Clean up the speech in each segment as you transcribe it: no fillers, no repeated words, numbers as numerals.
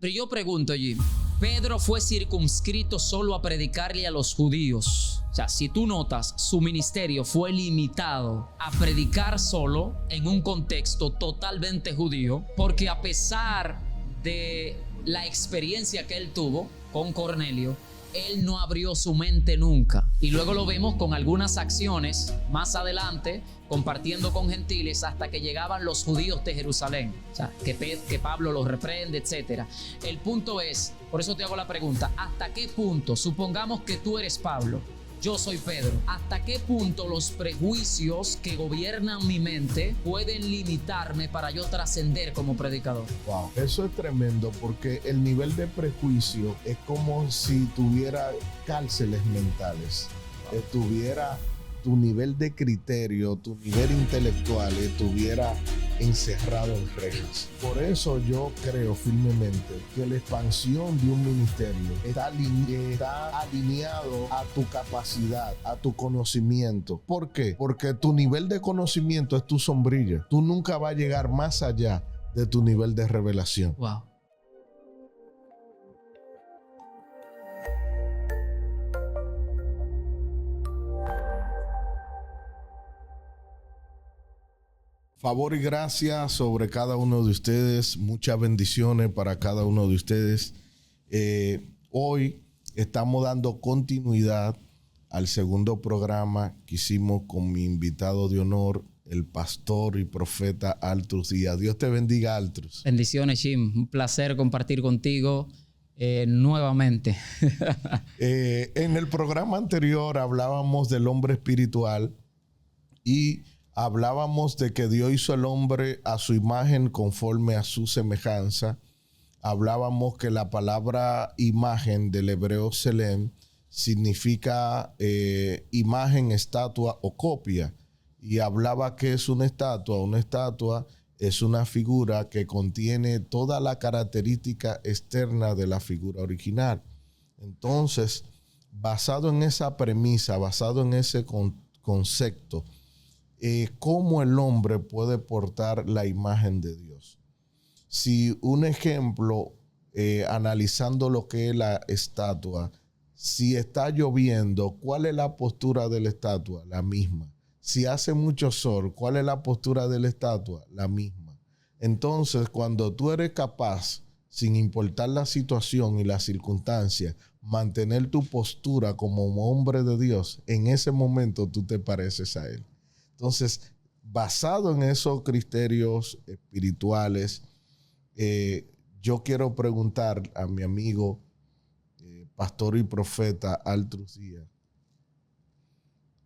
Pero yo pregunto, Jim, Pedro fue circunscrito solo a predicarle a los judíos. O sea, si tú notas, su ministerio fue limitado a predicar solo en un contexto totalmente judío, porque a pesar de la experiencia que él tuvo con Cornelio, él no abrió su mente nunca. Y luego lo vemos con algunas acciones más adelante, compartiendo con gentiles hasta que llegaban los judíos de Jerusalén. O sea, que Pablo los reprende, etc. El punto es, por eso te hago la pregunta, ¿hasta qué punto, supongamos que tú eres Pablo, yo soy Pedro, hasta qué punto los prejuicios que gobiernan mi mente pueden limitarme para yo trascender como predicador? Wow, eso es tremendo, porque el nivel de prejuicio es como si tuviera cárceles mentales. Estuviera tu nivel de criterio, tu nivel intelectual estuviera encerrado en rejas. Por eso yo creo firmemente que la expansión de un ministerio está alineado a tu capacidad, a tu conocimiento. ¿Por qué? Porque tu nivel de conocimiento es tu sombrilla. Tú nunca vas a llegar más allá de tu nivel de revelación. Wow. Favor y gracia sobre cada uno de ustedes. Muchas bendiciones para cada uno de ustedes. Hoy estamos dando continuidad al segundo programa que hicimos con mi invitado de honor, el pastor y profeta Altrus Díaz. Dios te bendiga, Altrus. Bendiciones, Jim. Un placer compartir contigo nuevamente. En el programa anterior hablábamos del hombre espiritual y hablábamos de que Dios hizo al hombre a su imagen conforme a su semejanza. Hablábamos que la palabra imagen del hebreo selem significa imagen, estatua o copia. Y hablaba que es una estatua. Una estatua es una figura que contiene toda la característica externa de la figura original. Entonces, basado en esa premisa, basado en ese concepto, cómo el hombre puede portar la imagen de Dios. Si un ejemplo, analizando lo que es la estatua, si está lloviendo, ¿cuál es la postura de la estatua? La misma. Si hace mucho sol, ¿cuál es la postura de la estatua? La misma. Entonces, cuando tú eres capaz, sin importar la situación y las circunstancias, mantener tu postura como hombre de Dios, en ese momento tú te pareces a Él. Entonces, basado en esos criterios espirituales, yo quiero preguntar a mi amigo, pastor y profeta Altrus Díaz,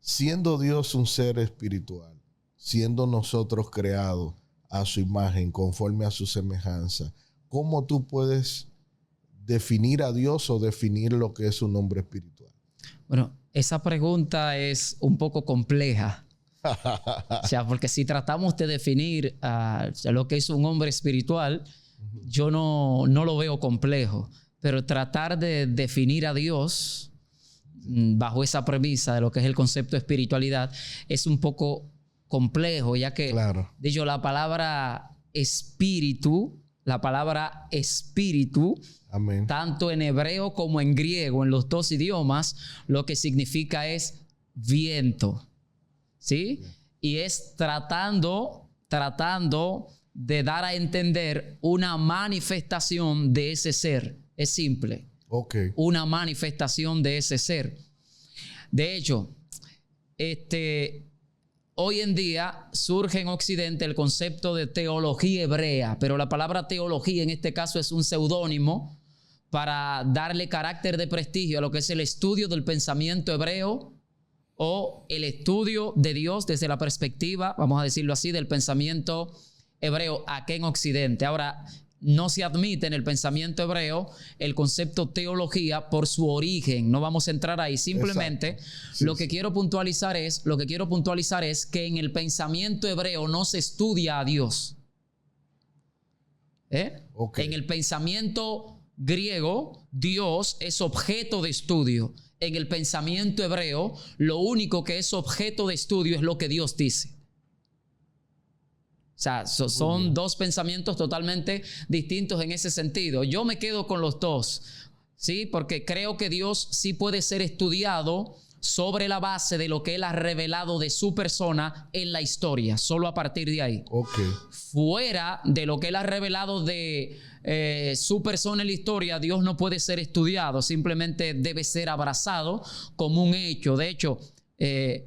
siendo Dios un ser espiritual, siendo nosotros creados a su imagen, conforme a su semejanza, ¿cómo tú puedes definir a Dios o definir lo que es un hombre espiritual? Bueno, esa pregunta es un poco compleja. O sea, porque si tratamos de definir lo que es un hombre espiritual, yo no lo veo complejo. Pero tratar de definir a Dios bajo esa premisa de lo que es el concepto de espiritualidad es un poco complejo, ya que, claro, de hecho, la palabra espíritu, amén, tanto en hebreo como en griego, en los dos idiomas, lo que significa es viento. ¿Sí? Yeah. Y es tratando de dar a entender una manifestación de ese ser. Es simple. Okay. Una manifestación de ese ser. De hecho, hoy en día surge en Occidente el concepto de teología hebrea, pero la palabra teología en este caso es un seudónimo para darle carácter de prestigio a lo que es el estudio del pensamiento hebreo, o el estudio de Dios desde la perspectiva, vamos a decirlo así, del pensamiento hebreo aquí en Occidente. Ahora, no se admite en el pensamiento hebreo el concepto teología por su origen. No vamos a entrar ahí. Simplemente sí, lo que quiero puntualizar es que en el pensamiento hebreo no se estudia a Dios. Okay. En el pensamiento griego, Dios es objeto de estudio. En el pensamiento hebreo, lo único que es objeto de estudio es lo que Dios dice. sea, son dos pensamientos totalmente distintos en ese sentido. Yo me quedo con los dos, ¿sí? Porque creo que Dios sí puede ser estudiado sobre la base de lo que Él ha revelado de su persona en la historia, solo a partir de ahí. Okay. Fuera de lo que Él ha revelado de su persona en la historia, Dios no puede ser estudiado, simplemente debe ser abrazado como un hecho. De hecho,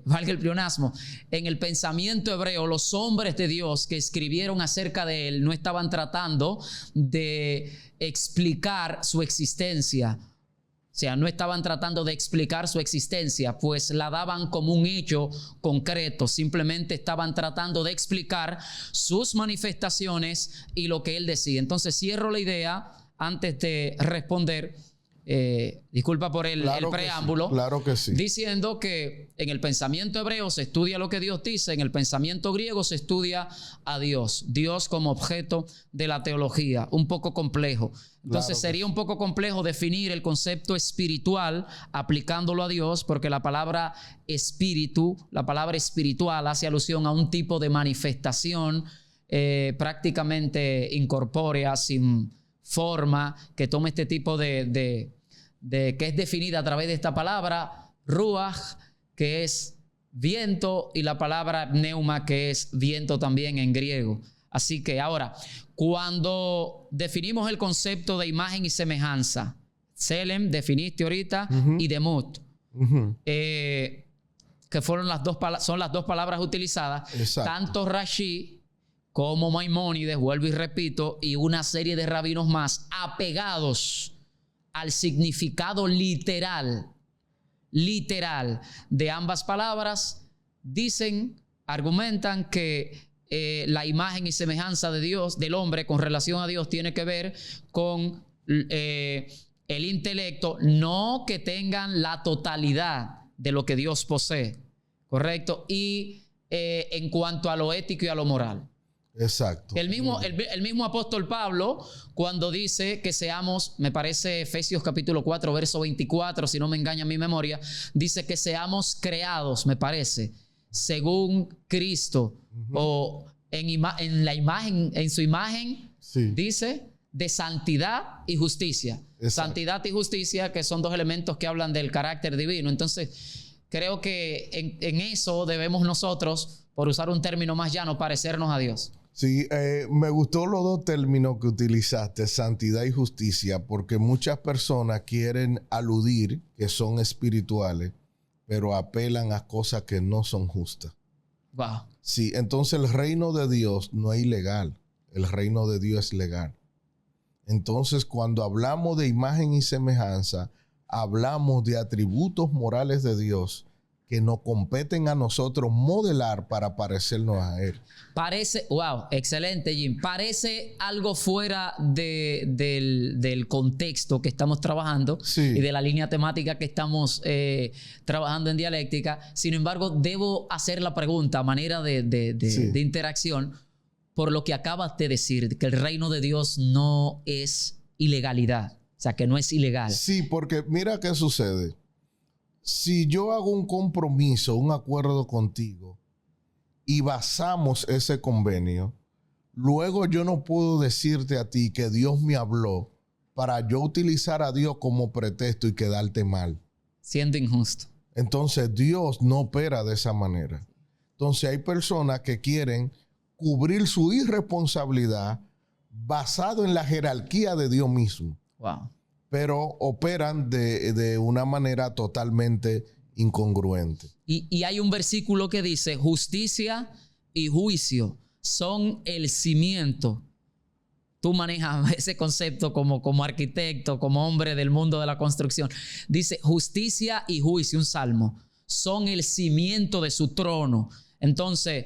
valga el pleonasmo, en el pensamiento hebreo, los hombres de Dios que escribieron acerca de Él no estaban tratando de explicar su existencia. O sea, no estaban tratando de explicar su existencia, pues la daban como un hecho concreto. Simplemente estaban tratando de explicar sus manifestaciones y lo que Él decía. Entonces, cierro la idea antes de responder. Disculpa por el preámbulo. Sí, claro que sí. Diciendo que en el pensamiento hebreo se estudia lo que Dios dice, en el pensamiento griego se estudia a Dios. Dios como objeto de la teología. Un poco complejo. Entonces sería un poco complejo definir el concepto espiritual aplicándolo a Dios, porque la palabra espíritu, la palabra espiritual hace alusión a un tipo de manifestación prácticamente incorpórea, sin forma, que toma este tipo de que es definida a través de esta palabra ruach, que es viento, y la palabra pneuma, que es viento también en griego. Así que ahora, cuando definimos el concepto de imagen y semejanza, Selem, definiste ahorita, y Demut, que fueron son las dos palabras utilizadas. Exacto. Tanto Rashi como Maimónides, vuelvo y repito, y una serie de rabinos más apegados al significado literal de ambas palabras, argumentan que la imagen y semejanza de Dios, del hombre con relación a Dios, tiene que ver con el intelecto, no que tengan la totalidad de lo que Dios posee, ¿correcto? Y en cuanto a lo ético y a lo moral. Exacto. El mismo apóstol Pablo, cuando dice que seamos, me parece Efesios capítulo 4, verso 24, si no me engaña mi memoria, dice que seamos creados, me parece, según Cristo, o en la imagen, en su imagen, sí. Dice, de santidad y justicia. Exacto. Santidad y justicia, que son dos elementos que hablan del carácter divino. Entonces, creo que en eso debemos nosotros, por usar un término más llano, parecernos a Dios. Sí, me gustó los dos términos que utilizaste, santidad y justicia, porque muchas personas quieren aludir que son espirituales, pero apelan a cosas que no son justas. Wow. Sí, entonces el reino de Dios no es ilegal, el reino de Dios es legal. Entonces, cuando hablamos de imagen y semejanza, hablamos de atributos morales de Dios que nos competen a nosotros modelar para parecernos a Él. Parece, wow, excelente, Jim. Parece algo fuera del contexto que estamos trabajando, sí, y de la línea temática que estamos trabajando en dialéctica. Sin embargo, debo hacer la pregunta a manera de interacción por lo que acabas de decir, que el reino de Dios no es ilegalidad, o sea, que no es ilegal. Sí, porque mira qué sucede. Si yo hago un compromiso, un acuerdo contigo y basamos ese convenio, luego yo no puedo decirte a ti que Dios me habló para yo utilizar a Dios como pretexto y quedarte mal. Siendo injusto. Entonces Dios no opera de esa manera. Entonces hay personas que quieren cubrir su irresponsabilidad basado en la jerarquía de Dios mismo. Wow. Pero operan de una manera totalmente incongruente. Y hay un versículo que dice, justicia y juicio son el cimiento. Tú manejas ese concepto como arquitecto, como hombre del mundo de la construcción. Dice, justicia y juicio, un salmo, son el cimiento de su trono. Entonces,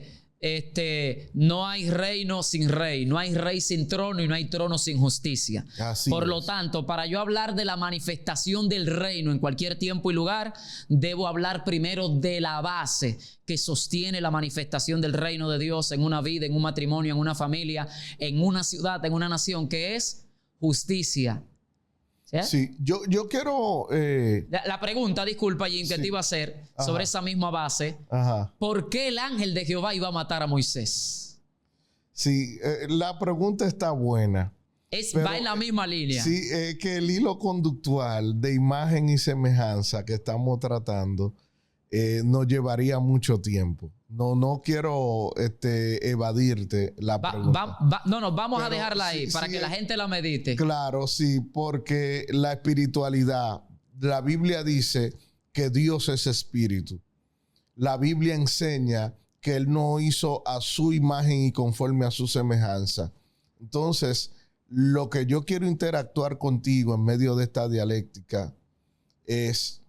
no hay reino sin rey, no hay rey sin trono y no hay trono sin justicia. Por lo tanto, para yo hablar de la manifestación del reino en cualquier tiempo y lugar, debo hablar primero de la base que sostiene la manifestación del reino de Dios en una vida, en un matrimonio, en una familia, en una ciudad, en una nación, que es justicia. ¿Sí? Yo quiero... La pregunta, disculpa, Jim, que te iba a hacer sobre esa misma base. ¿Por qué el ángel de Jehová iba a matar a Moisés? Sí, la pregunta está buena. Va en la misma línea. Sí, que el hilo conductual de imagen y semejanza que estamos tratando nos llevaría mucho tiempo. No quiero evadirte la pregunta. Vamos a dejarla ahí para que la gente la medite. Claro, sí, porque la espiritualidad, la Biblia dice que Dios es espíritu. La Biblia enseña que Él no hizo a su imagen y conforme a su semejanza. Entonces, lo que yo quiero interactuar contigo en medio de esta dialéctica es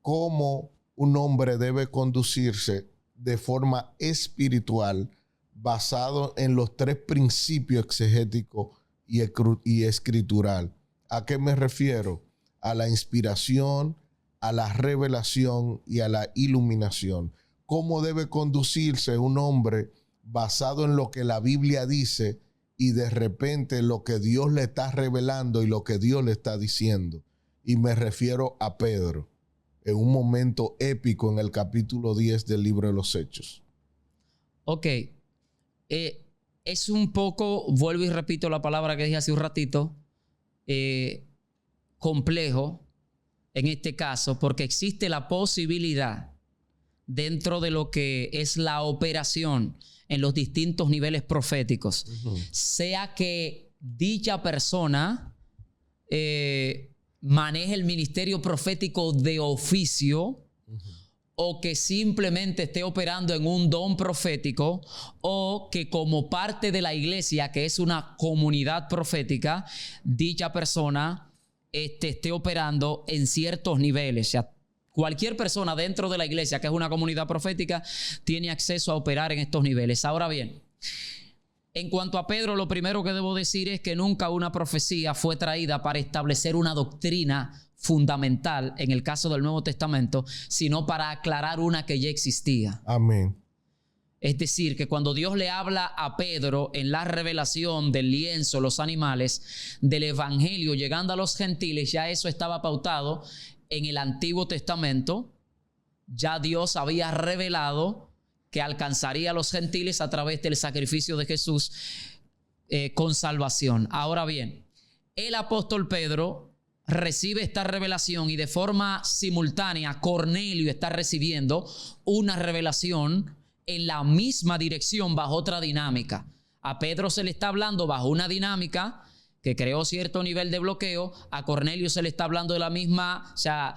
cómo un hombre debe conducirse de forma espiritual basado en los 3 principios exegéticos y escritural. ¿A qué me refiero? A la inspiración, a la revelación y a la iluminación. ¿Cómo debe conducirse un hombre basado en lo que la Biblia dice y de repente lo que Dios le está revelando y lo que Dios le está diciendo? Y me refiero a Pedro, en un momento épico en el capítulo 10 del libro de los Hechos. Ok. Es un poco, vuelvo y repito la palabra que dije hace un ratito, complejo en este caso, porque existe la posibilidad dentro de lo que es la operación en los distintos niveles proféticos, sea que dicha persona maneje el ministerio profético de oficio, o que simplemente esté operando en un don profético, o que como parte de la iglesia, que es una comunidad profética, dicha persona esté operando en ciertos niveles. O sea, cualquier persona dentro de la iglesia, que es una comunidad profética, tiene acceso a operar en estos niveles. Ahora bien, en cuanto a Pedro, lo primero que debo decir es que nunca una profecía fue traída para establecer una doctrina fundamental en el caso del Nuevo Testamento, sino para aclarar una que ya existía. Amén. Es decir, que cuando Dios le habla a Pedro en la revelación del lienzo, los animales, del evangelio llegando a los gentiles, ya eso estaba pautado en el Antiguo Testamento. Ya Dios había revelado que alcanzaría a los gentiles a través del sacrificio de Jesús con salvación. Ahora bien, el apóstol Pedro recibe esta revelación y de forma simultánea Cornelio está recibiendo una revelación en la misma dirección bajo otra dinámica. A Pedro se le está hablando bajo una dinámica que creó cierto nivel de bloqueo. A Cornelio se le está hablando de la misma, o sea,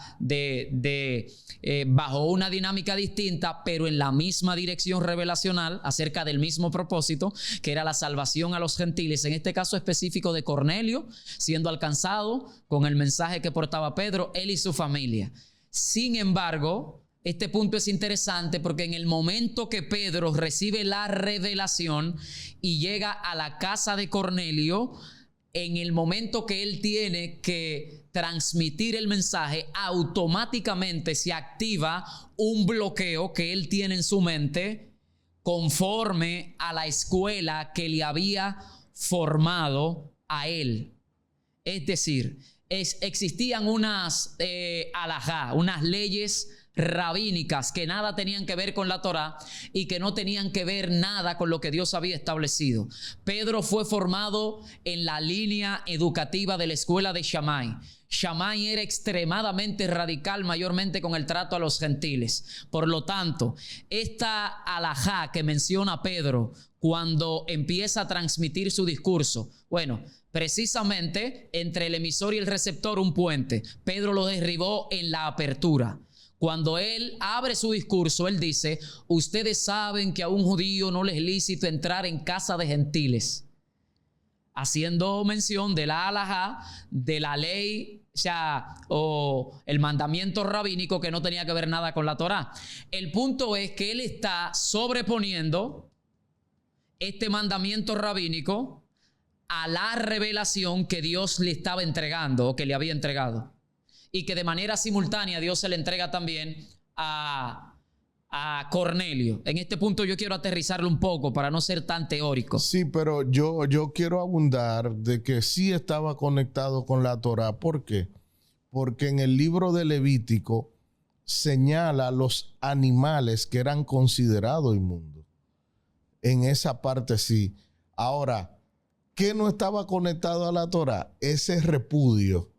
bajo una dinámica distinta, pero en la misma dirección revelacional acerca del mismo propósito, que era la salvación a los gentiles. En este caso específico de Cornelio, siendo alcanzado con el mensaje que portaba Pedro, él y su familia. Sin embargo, este punto es interesante porque en el momento que Pedro recibe la revelación y llega a la casa de Cornelio, en el momento que él tiene que transmitir el mensaje, automáticamente se activa un bloqueo que él tiene en su mente conforme a la escuela que le había formado a él. Es decir, existían unas alajá, unas leyes rabínicas que nada tenían que ver con la Torá y que no tenían que ver nada con lo que Dios había establecido. Pedro fue formado en la línea educativa de la escuela de Shammai. Shammai era extremadamente radical, mayormente con el trato a los gentiles. Por lo tanto, esta alajá que menciona Pedro cuando empieza a transmitir su discurso, bueno, precisamente entre el emisor y el receptor un puente. Pedro lo derribó en la apertura. Cuando él abre su discurso, él dice: ustedes saben que a un judío no le es lícito entrar en casa de gentiles, haciendo mención de la halajá, de la ley, o el mandamiento rabínico que no tenía que ver nada con la Torá. El punto es que él está sobreponiendo este mandamiento rabínico a la revelación que Dios le estaba entregando o que le había entregado. Y que de manera simultánea Dios se le entrega también a Cornelio. En este punto yo quiero aterrizarlo un poco para no ser tan teórico. Sí, pero yo quiero abundar de que sí estaba conectado con la Torá. ¿Por qué? Porque en el libro de Levítico señala los animales que eran considerados inmundos. En esa parte sí. Ahora, ¿qué no estaba conectado a la Torá? Ese repudio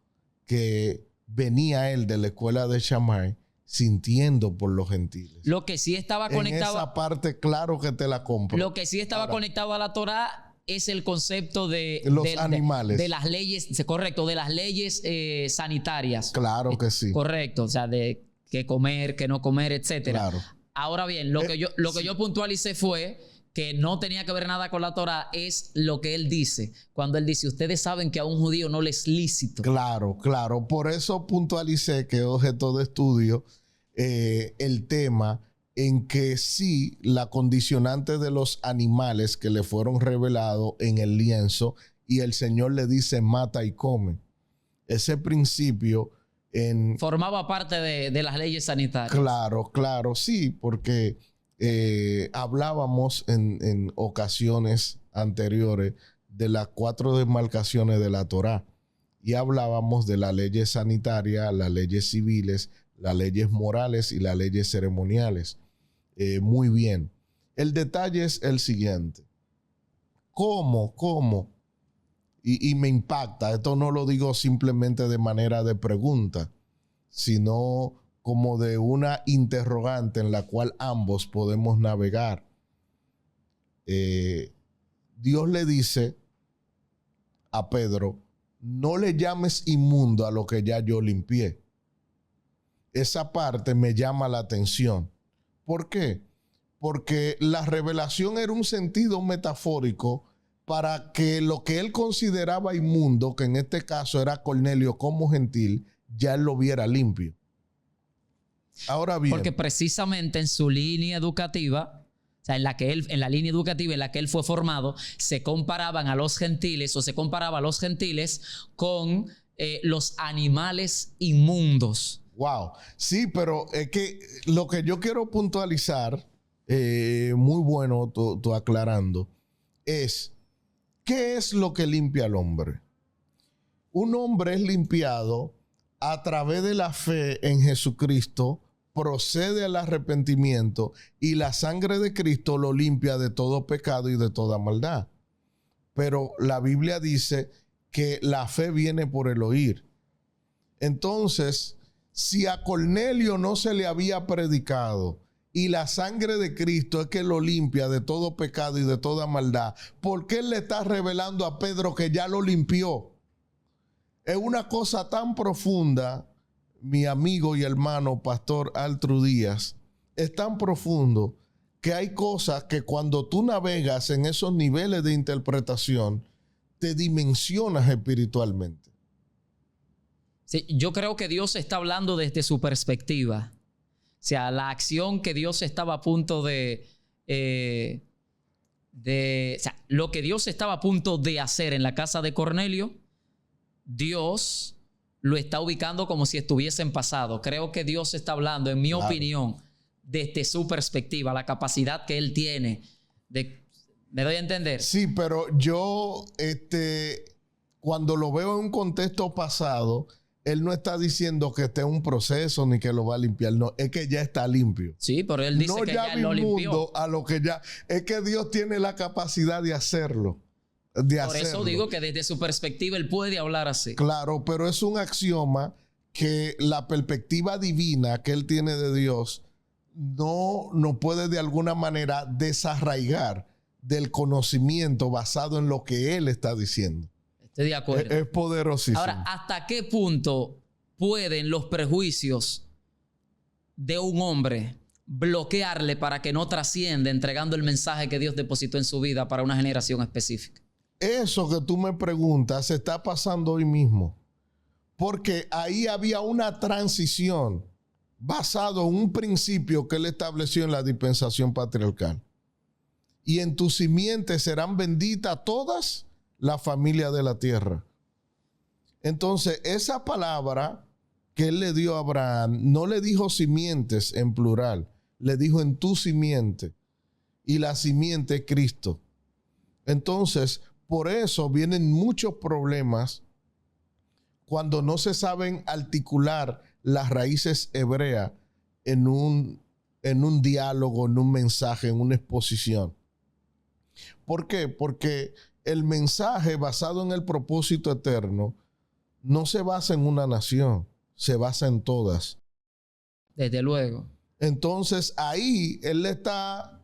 que venía él de la escuela de Shammai sintiendo por los gentiles. Lo que sí estaba conectado... En esa parte, claro que te la compro. Lo que sí estaba conectado a la Torá es el concepto de los animales. De las leyes, correcto, de las leyes sanitarias. Claro que sí. Correcto, o sea, de qué comer, qué no comer, etcétera. Claro. Ahora bien, lo que yo puntualicé fue que no tenía que ver nada con la Torá, es lo que él dice. Cuando él dice, ustedes saben que a un judío no le es lícito. Claro, claro. Por eso puntualicé que es objeto de estudio el tema en que sí, la condicionante de los animales que le fueron revelados en el lienzo y el Señor le dice mata y come. Ese principio formaba parte de las leyes sanitarias. Claro, claro, sí, porque hablábamos en ocasiones anteriores de las 4 demarcaciones de la Torá y hablábamos de las leyes sanitarias, las leyes civiles, las leyes morales y las leyes ceremoniales. Muy bien. El detalle es el siguiente. ¿Cómo? Y me impacta. Esto no lo digo simplemente de manera de pregunta, sino como de una interrogante en la cual ambos podemos navegar. Dios le dice a Pedro, no le llames inmundo a lo que ya yo limpié. Esa parte me llama la atención. ¿Por qué? Porque la revelación era un sentido metafórico para que lo que él consideraba inmundo, que en este caso era Cornelio como gentil, ya él lo viera limpio. Ahora bien. Porque precisamente en su línea educativa, o sea, en la línea educativa en la que él fue formado, se comparaban a los gentiles o se comparaba a los gentiles con los animales inmundos. Wow. Sí, pero es que lo que yo quiero puntualizar, muy bueno tú aclarando, es ¿qué es lo que limpia al hombre? Un hombre es limpiado a través de la fe en Jesucristo, procede al arrepentimiento y la sangre de Cristo lo limpia de todo pecado y de toda maldad. Pero la Biblia dice que la fe viene por el oír. Entonces, si a Cornelio no se le había predicado y la sangre de Cristo es que lo limpia de todo pecado y de toda maldad, ¿por qué él le está revelando a Pedro que ya lo limpió? Es una cosa tan profunda, mi amigo y hermano Pastor Altru Díaz, es tan profundo que hay cosas que cuando tú navegas en esos niveles de interpretación, te dimensionas espiritualmente. Sí, yo creo que Dios está hablando desde su perspectiva. O sea, la acción que Dios estaba a punto o sea, lo que Dios estaba a punto de hacer en la casa de Cornelio, Dios lo está ubicando como si estuviese en pasado. Creo que Dios está hablando, en mi opinión, desde su perspectiva, la capacidad que él tiene de... ¿Me doy a entender? Sí, pero yo, cuando lo veo en un contexto pasado, él no está diciendo que esté en un proceso ni que lo va a limpiar. No, es que ya está limpio. Sí, pero él dice que ya lo limpió. A lo que ya... Es que Dios tiene la capacidad de hacerlo. Por eso digo que desde su perspectiva él puede hablar así. Claro, pero es un axioma que la perspectiva divina que él tiene de Dios no puede de alguna manera desarraigar del conocimiento basado en lo que él está diciendo. Estoy de acuerdo. Es poderosísimo. Ahora, ¿hasta qué punto pueden los prejuicios de un hombre bloquearle para que no trascienda entregando el mensaje que Dios depositó en su vida para una generación específica? Eso que tú me preguntas se está pasando hoy mismo. Porque ahí había una transición basado en un principio que él estableció en la dispensación patriarcal. Y en tu simiente serán benditas todas las familias de la tierra. Entonces, esa palabra que él le dio a Abraham, no le dijo simientes en plural, le dijo en tu simiente. Y la simiente es Cristo. Entonces, por eso vienen muchos problemas cuando no se saben articular las raíces hebreas en un diálogo, en un mensaje, en una exposición. ¿Por qué? Porque el mensaje basado en el propósito eterno no se basa en una nación, se basa en todas. Desde luego. Entonces ahí él le está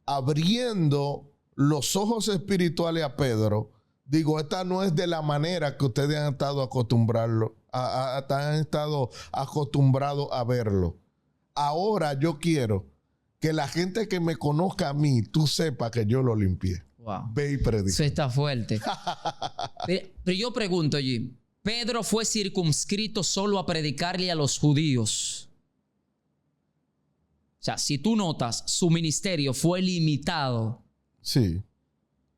abriendo los ojos espirituales a Pedro. Digo, esta no es de la manera que ustedes han estado acostumbrados a verlo. Ahora yo quiero que la gente que me conozca a mí, tú sepas que yo lo limpié. Wow. Ve y predica. Eso está fuerte. Pero yo pregunto, Jim, ¿Pedro fue circunscrito solo a predicarle a los judíos? O sea, si tú notas, su ministerio fue limitado, sí,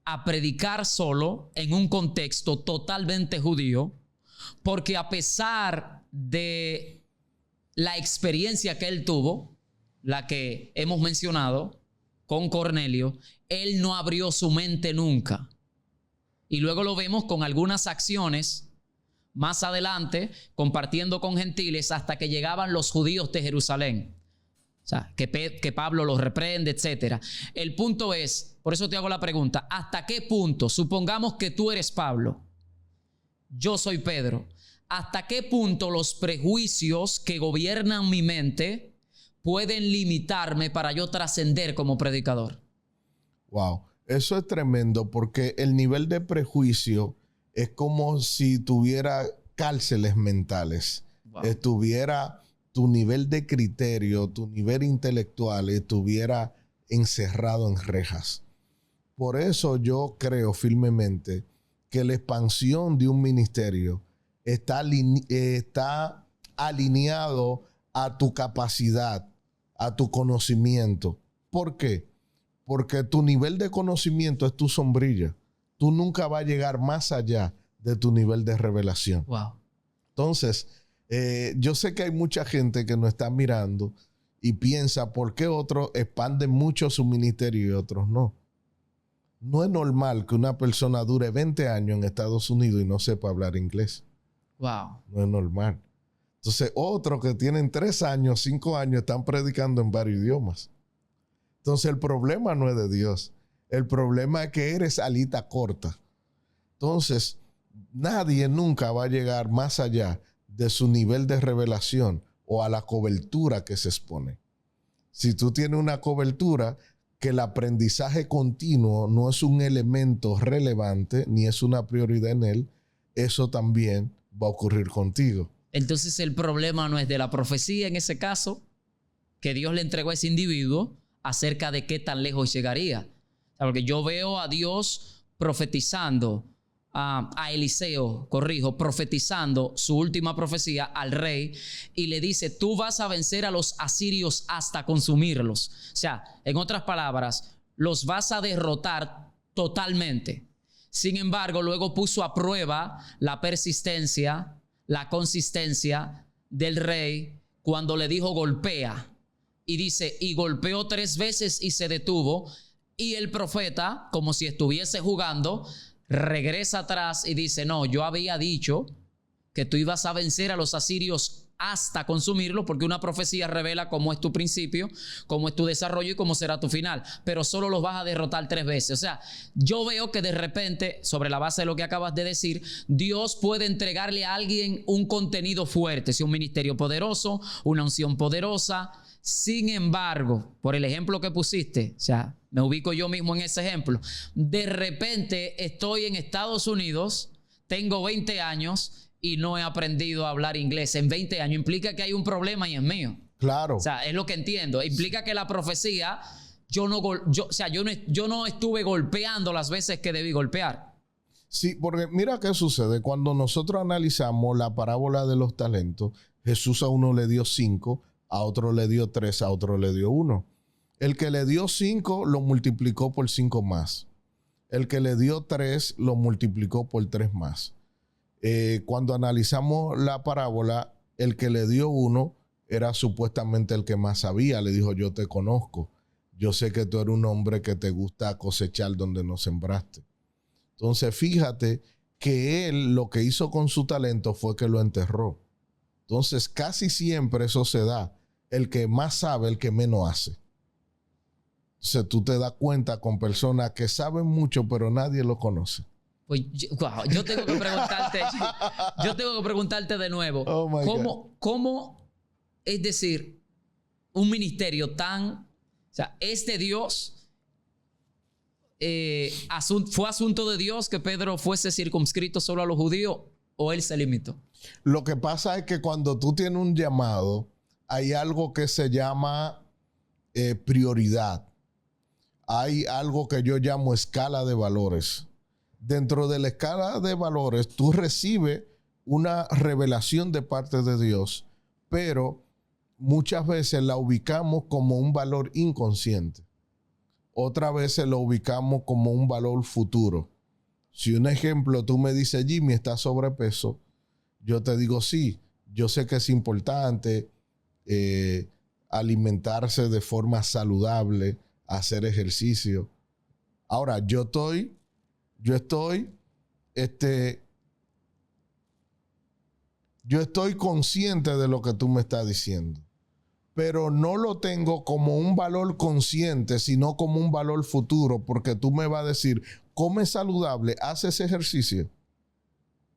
a predicar solo en un contexto totalmente judío, porque a pesar de la experiencia que él tuvo, la que hemos mencionado con Cornelio, él no abrió su mente nunca. Y luego lo vemos con algunas acciones más adelante, compartiendo con gentiles hasta que llegaban los judíos de Jerusalén. O sea, que Pablo los reprende, etc. El punto es, por eso te hago la pregunta, ¿hasta qué punto, supongamos que tú eres Pablo, yo soy Pedro, hasta qué punto los prejuicios que gobiernan mi mente pueden limitarme para yo trascender como predicador? Wow, eso es tremendo porque el nivel de prejuicio es como si tuviera cárceles mentales, wow. Estuviera tu nivel de criterio, tu nivel intelectual estuviera encerrado en rejas. Por eso yo creo firmemente que la expansión de un ministerio está alineado a tu capacidad, a tu conocimiento. ¿Por qué? Porque tu nivel de conocimiento es tu sombrilla. Tú nunca vas a llegar más allá de tu nivel de revelación. Wow. Entonces, yo sé que hay mucha gente que nos está mirando y piensa por qué otros expanden mucho su ministerio y otros no. No es normal que una persona dure 20 años en Estados Unidos y no sepa hablar inglés. Wow. No es normal. Entonces, otros que tienen 3 años, 5 años, están predicando en varios idiomas. Entonces, el problema no es de Dios. El problema es que eres alita corta. Entonces, nadie nunca va a llegar más allá de su nivel de revelación o a la cobertura que se expone. Si tú tienes una cobertura que el aprendizaje continuo no es un elemento relevante ni es una prioridad en él, eso también va a ocurrir contigo. Entonces el problema no es de la profecía en ese caso, que Dios le entregó a ese individuo acerca de qué tan lejos llegaría. O sea, porque yo veo a Dios profetizando a Eliseo, profetizando su última profecía al rey y le dice, tú vas a vencer a los asirios hasta consumirlos. O sea, en otras palabras, los vas a derrotar totalmente. Sin embargo, luego puso a prueba la persistencia, la consistencia del rey cuando le dijo golpea. Y dice, y golpeó 3 veces y se detuvo. Y el profeta, como si estuviese jugando, regresa atrás y dice, no, yo había dicho que tú ibas a vencer a los asirios hasta consumirlos, porque una profecía revela cómo es tu principio, cómo es tu desarrollo y cómo será tu final, pero solo los vas a derrotar 3 veces. O sea, yo veo que de repente, sobre la base de lo que acabas de decir, Dios puede entregarle a alguien un contenido fuerte, si un ministerio poderoso, una unción poderosa. Sin embargo, por el ejemplo que pusiste, o sea, me ubico yo mismo en ese ejemplo. De repente estoy en Estados Unidos, tengo 20 años y no he aprendido a hablar inglés. En 20 años implica que hay un problema y es mío. Claro. O sea, es lo que entiendo. Implica que la profecía, yo no estuve golpeando las veces que debí golpear. Sí, porque mira qué sucede. Cuando nosotros analizamos la parábola de los talentos, Jesús a uno le dio 5, a otro le dio 3, a otro le dio 1. El que le dio 5 lo multiplicó por 5 más. El que le dio 3 lo multiplicó por 3 más. Cuando analizamos la parábola, el que le dio 1 era supuestamente el que más sabía. Le dijo, yo te conozco. Yo sé que tú eres un hombre que te gusta cosechar donde no sembraste. Entonces, fíjate que él lo que hizo con su talento fue que lo enterró. Entonces, casi siempre eso se da. El que más sabe, el que menos hace. Entonces tú te das cuenta con personas que saben mucho, pero nadie lo conoce. Pues yo tengo que preguntarte de nuevo. Oh my ¿Cómo, es decir, un ministerio tan, o sea, es de Dios? ¿Fue asunto de Dios que Pedro fuese circunscrito solo a los judíos o él se limitó? Lo que pasa es que cuando tú tienes un llamado, hay algo que se llama prioridad. Hay algo que yo llamo escala de valores. Dentro de la escala de valores, tú recibes una revelación de parte de Dios, pero muchas veces la ubicamos como un valor inconsciente. Otras veces lo ubicamos como un valor futuro. Si un ejemplo, tú me dices, Jimmy, ¿estás sobrepeso? Yo te digo, sí, yo sé que es importante alimentarse de forma saludable, hacer ejercicio. Ahora, yo estoy consciente de lo que tú me estás diciendo, pero no lo tengo como un valor consciente, sino como un valor futuro, porque tú me vas a decir, come saludable, haces ejercicio.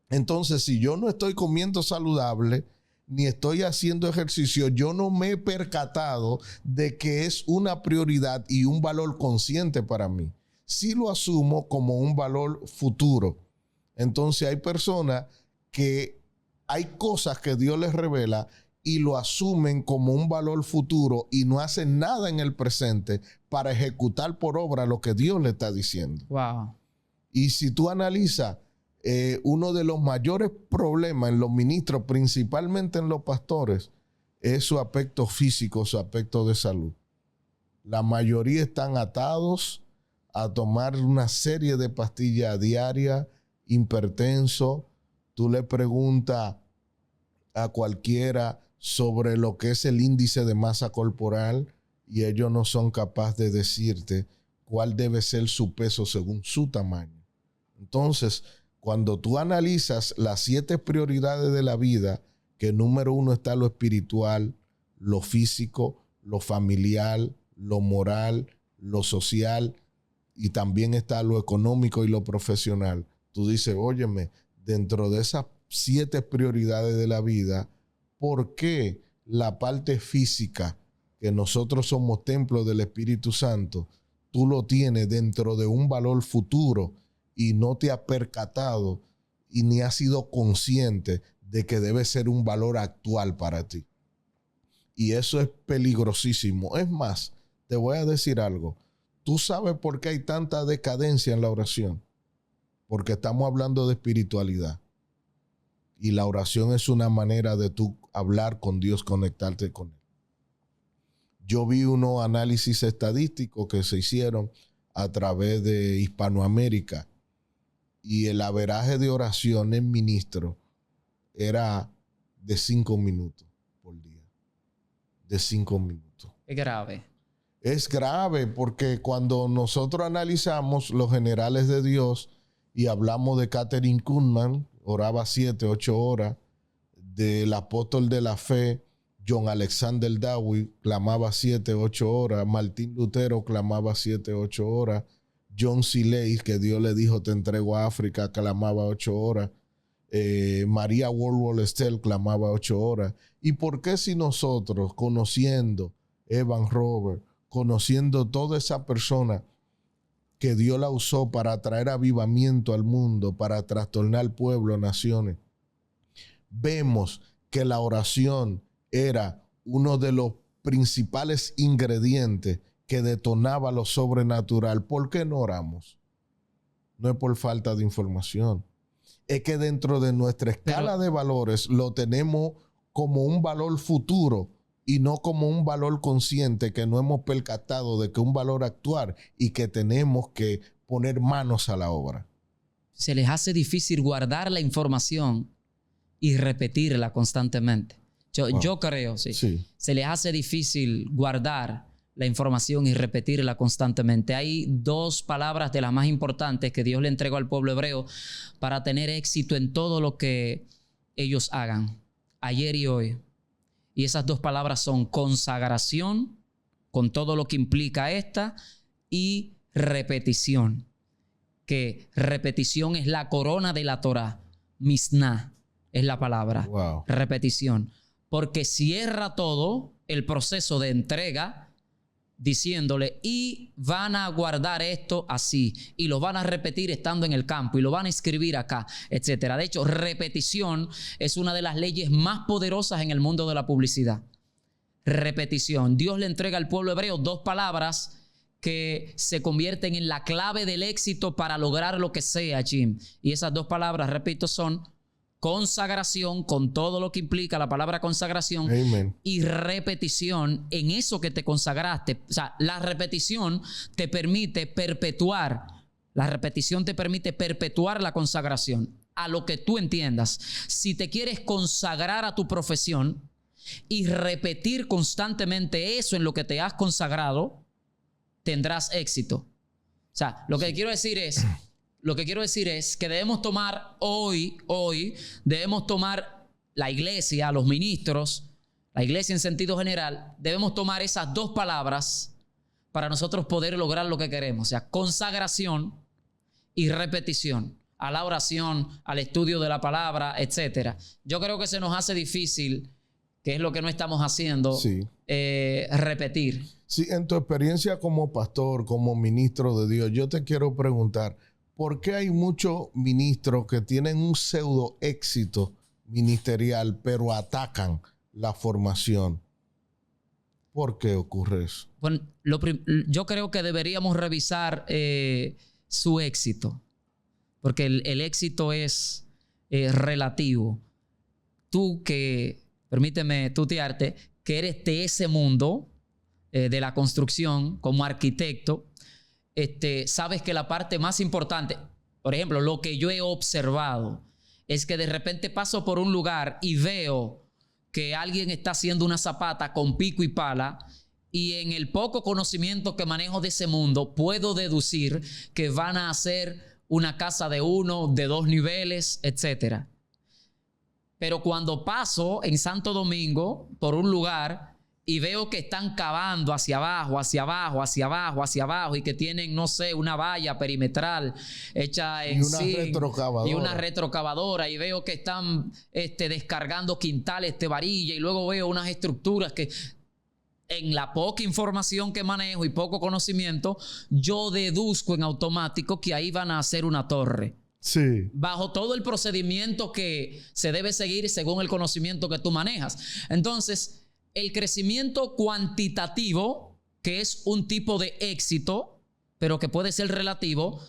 Entonces, si yo no estoy comiendo saludable, ni estoy haciendo ejercicio, yo no me he percatado de que es una prioridad y un valor consciente para mí. Sí lo asumo como un valor futuro. Entonces hay personas que hay cosas que Dios les revela y lo asumen como un valor futuro y no hacen nada en el presente para ejecutar por obra lo que Dios le está diciendo. Wow. Y si tú analizas, uno de los mayores problemas en los ministros, principalmente en los pastores, es su aspecto físico, su aspecto de salud. La mayoría están atados a tomar una serie de pastillas diarias, hipertenso. Tú le preguntas a cualquiera sobre lo que es el índice de masa corporal y ellos no son capaces de decirte cuál debe ser su peso según su tamaño. Entonces, cuando tú analizas las 7 prioridades de la vida, que número 1 está lo espiritual, lo físico, lo familiar, lo moral, lo social, y también está lo económico y lo profesional. Tú dices, óyeme, dentro de esas 7 prioridades de la vida, ¿por qué la parte física, que nosotros somos templo del Espíritu Santo, tú lo tienes dentro de un valor futuro y no te has percatado y ni has sido consciente de que debe ser un valor actual para ti? Y eso es peligrosísimo. Es más, te voy a decir algo. ¿Tú sabes por qué hay tanta decadencia en la oración? Porque estamos hablando de espiritualidad. Y la oración es una manera de tú hablar con Dios, conectarte con Él. Yo vi unos análisis estadísticos que se hicieron a través de Hispanoamérica y el averaje de oración en ministro era de 5 minutos por día. De 5 minutos. Es grave. Es grave porque cuando nosotros analizamos los generales de Dios y hablamos de Catherine Kuhlman, oraba 7, 8 horas, del apóstol de la fe, John Alexander Dowie, clamaba 7, 8 horas, Martín Lutero clamaba 7, 8 horas, John C. Lake, que Dios le dijo, te entrego a África, clamaba 8 horas, María Wollstonecraft clamaba 8 horas. ¿Y por qué si nosotros, conociendo Evan Robert, conociendo toda esa persona que Dios la usó para traer avivamiento al mundo, para trastornar pueblos, naciones, vemos que la oración era uno de los principales ingredientes que detonaba lo sobrenatural? ¿Por qué no oramos? No es por falta de información. Es que dentro de nuestra escala de valores lo tenemos como un valor futuro y no como un valor consciente, que no hemos percatado de que es un valor actual y que tenemos que poner manos a la obra. Se les hace difícil guardar la información y repetirla constantemente. Yo creo, sí. Se les hace difícil guardar la información y repetirla constantemente. Hay 2 palabras de las más importantes que Dios le entregó al pueblo hebreo para tener éxito en todo lo que ellos hagan, ayer y hoy. Y esas 2 palabras son consagración con todo lo que implica esta, y repetición, que repetición es la corona de la Torá. Misná es la palabra. Wow. Repetición. Porque cierra todo el proceso de entrega diciéndole, y van a guardar esto así, y lo van a repetir estando en el campo, y lo van a escribir acá, etcétera. De hecho, repetición es una de las leyes más poderosas en el mundo de la publicidad. Repetición. Dios le entrega al pueblo hebreo 2 palabras que se convierten en la clave del éxito para lograr lo que sea, Jim. Y esas 2 palabras, repito, son consagración, con todo lo que implica la palabra consagración. Amen. Y repetición en eso que te consagraste. O sea, la repetición te permite perpetuar. La repetición te permite perpetuar la consagración a lo que tú entiendas. Si te quieres consagrar a tu profesión y repetir constantemente eso en lo que te has consagrado, tendrás éxito. O sea, lo que quiero decir es que debemos tomar hoy debemos tomar la iglesia, los ministros, la iglesia en sentido general, debemos tomar esas 2 palabras para nosotros poder lograr lo que queremos. O sea, consagración y repetición a la oración, al estudio de la palabra, etcétera. Yo creo que se nos hace difícil, que es lo que no estamos haciendo, Sí. Repetir. Sí, en tu experiencia como pastor, como ministro de Dios, yo te quiero preguntar, ¿por qué hay muchos ministros que tienen un pseudo éxito ministerial, pero atacan la formación? ¿Por qué ocurre eso? Bueno, yo creo que deberíamos revisar su éxito, porque el éxito es relativo. Tú que, permíteme tutearte, que eres de ese mundo de la construcción como arquitecto, sabes que la parte más importante, por ejemplo, lo que yo he observado es que de repente paso por un lugar y veo que alguien está haciendo una zapata con pico y pala, y en el poco conocimiento que manejo de ese mundo puedo deducir que van a hacer una casa de 1, de 2 niveles, etcétera. Pero cuando paso en Santo Domingo por un lugar y veo que están cavando hacia abajo, hacia abajo, hacia abajo, hacia abajo, y que tienen, no sé, una valla perimetral hecha en zinc y una retrocavadora, y veo que están descargando quintales de varilla, y luego veo unas estructuras que, en la poca información que manejo y poco conocimiento, yo deduzco en automático que ahí van a hacer una torre. Sí. Bajo todo el procedimiento que se debe seguir según el conocimiento que tú manejas. Entonces, el crecimiento cuantitativo, que es un tipo de éxito, pero que puede ser relativo,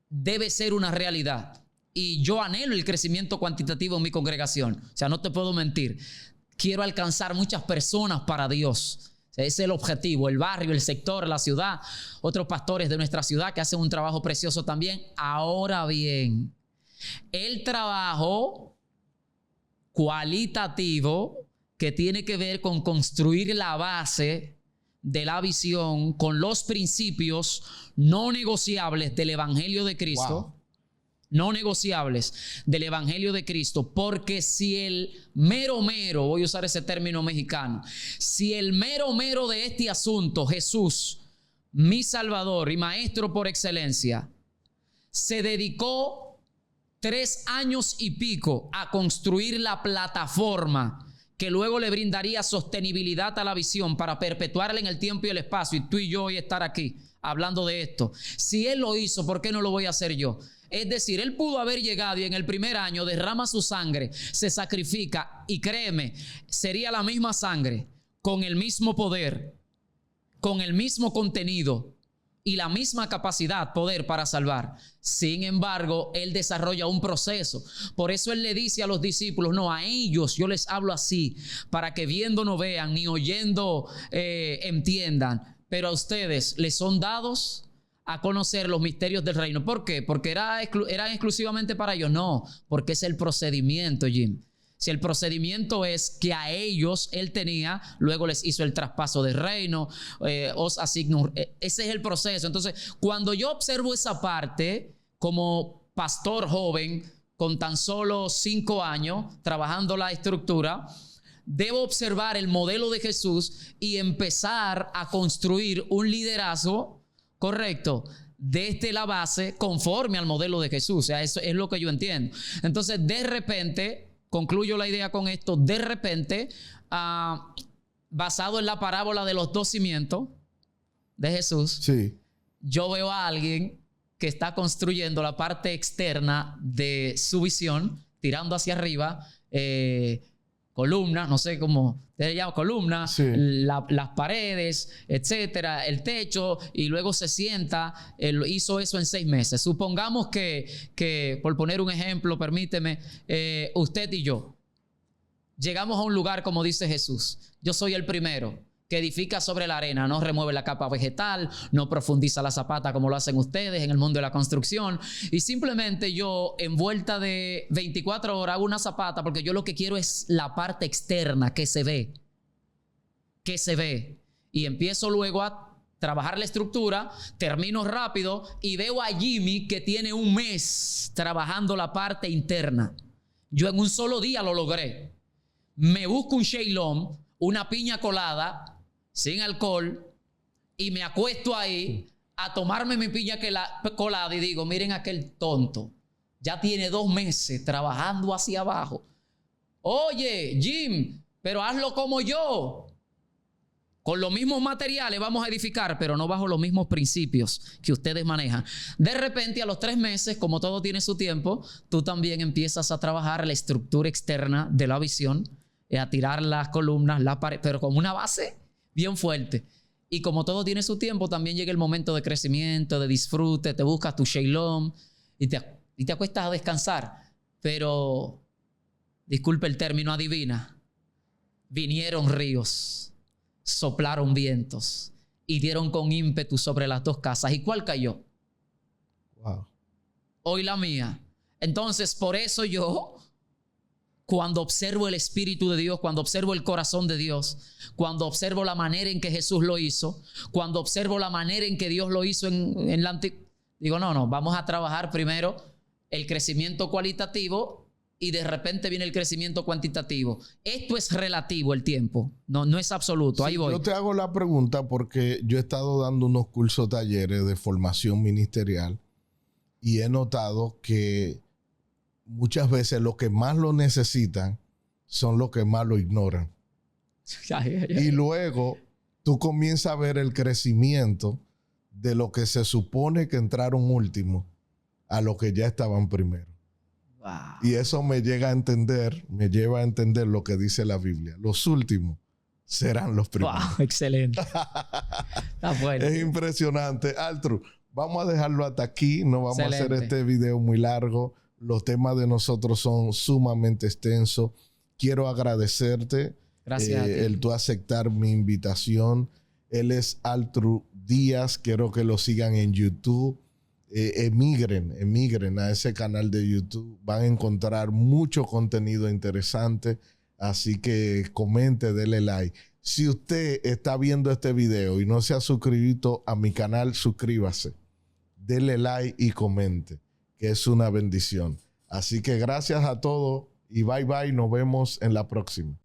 debe ser una realidad. Y yo anhelo el crecimiento cuantitativo en mi congregación. O sea, no te puedo mentir. Quiero alcanzar muchas personas para Dios. Ese es el objetivo, el barrio, el sector, la ciudad, otros pastores de nuestra ciudad que hacen un trabajo precioso también. Ahora bien, el trabajo cualitativo que tiene que ver con construir la base de la visión con los principios no negociables del Evangelio de Cristo. Wow. No negociables del Evangelio de Cristo, porque si el mero, voy a usar ese término mexicano, si el mero de este asunto, Jesús, mi Salvador y Maestro por excelencia, se dedicó 3 años y pico a construir la plataforma que luego le brindaría sostenibilidad a la visión para perpetuarla en el tiempo y el espacio, y tú y yo hoy estar aquí hablando de esto. Si Él lo hizo, ¿por qué no lo voy a hacer yo? Es decir, Él pudo haber llegado y en el primer año derrama su sangre, se sacrifica, y créeme, sería la misma sangre, con el mismo poder, con el mismo contenido y la misma capacidad, poder para salvar. Sin embargo, Él desarrolla un proceso. Por eso Él le dice a los discípulos, no, a ellos yo les hablo así, para que viendo no vean, ni oyendo entiendan, pero a ustedes les son dados a conocer los misterios del reino. ¿Por qué? ¿Porque eran exclusivamente para ellos? No, porque es el procedimiento, Jim. Si el procedimiento es que a ellos Él tenía, luego les hizo el traspaso del reino, os asignó, ese es el proceso. Entonces, cuando yo observo esa parte como pastor joven, con tan solo 5 años, trabajando la estructura, debo observar el modelo de Jesús y empezar a construir un liderazgo correcto desde la base conforme al modelo de Jesús. O sea, eso es lo que yo entiendo. Entonces, de repente, concluyo la idea con esto, de repente, basado en la parábola de los 2 cimientos de Jesús, Sí. yo veo a alguien que está construyendo la parte externa de su visión, tirando hacia arriba, columnas, no sé cómo se llama, columnas, Sí. las paredes, etcétera, el techo, y luego se sienta. Él hizo eso en 6 meses. Supongamos que, por poner un ejemplo, permíteme, usted y yo llegamos a un lugar como dice Jesús. Yo soy el primero que edifica sobre la arena, no remueve la capa vegetal, no profundiza la zapata como lo hacen ustedes en el mundo de la construcción, y simplemente yo en vuelta de 24 horas hago una zapata porque yo lo que quiero es la parte externa que se ve, y empiezo luego a trabajar la estructura, termino rápido y veo a Jimmy que tiene 1 mes trabajando la parte interna. Yo en un solo día lo logré. Me busco un Shaylon, una piña colada sin alcohol, y me acuesto ahí a tomarme mi piña colada y digo, miren aquel tonto, ya tiene 2 meses trabajando hacia abajo. Oye, Jim, pero hazlo como yo. Con los mismos materiales vamos a edificar, pero no bajo los mismos principios que ustedes manejan. De repente, a los 3 meses, como todo tiene su tiempo, tú también empiezas a trabajar la estructura externa de la visión, a tirar las columnas, la pared, pero con una base bien fuerte. Y como todo tiene su tiempo, también llega el momento de crecimiento, de disfrute, te buscas tu Shaylon y te acuestas a descansar. Pero, disculpe el término, adivina, vinieron ríos, soplaron vientos y dieron con ímpetu sobre las 2 casas. ¿Y cuál cayó? Wow. Hoy la mía. Entonces, por eso yo, cuando observo el Espíritu de Dios, cuando observo el corazón de Dios, cuando observo la manera en que Jesús lo hizo, cuando observo la manera en que Dios lo hizo en la antigüedad, digo, no, vamos a trabajar primero el crecimiento cualitativo y de repente viene el crecimiento cuantitativo. Esto es relativo, el tiempo, no es absoluto. Ahí voy. Yo te hago la pregunta porque yo he estado dando unos cursos, talleres de formación ministerial y he notado que muchas veces los que más lo necesitan son los que más lo ignoran. Y luego tú comienzas a ver el crecimiento de lo que se supone que entraron último a los que ya estaban primero. Wow. Y eso me lleva a entender lo que dice la Biblia. Los últimos serán los primeros. Wow, excelente. Está fuerte. Es impresionante. Altru, vamos a dejarlo hasta aquí. No vamos a hacer este video muy largo. Los temas de nosotros son sumamente extensos. Quiero agradecerte. Gracias a ti. El tú aceptar mi invitación. Él es Altru Díaz. Quiero que lo sigan en YouTube. Emigren a ese canal de YouTube. Van a encontrar mucho contenido interesante. Así que comente, dele like. Si usted está viendo este video y no se ha suscrito a mi canal, suscríbase. Dele like y comente, que es una bendición. Así que gracias a todos y bye bye. Nos vemos en la próxima.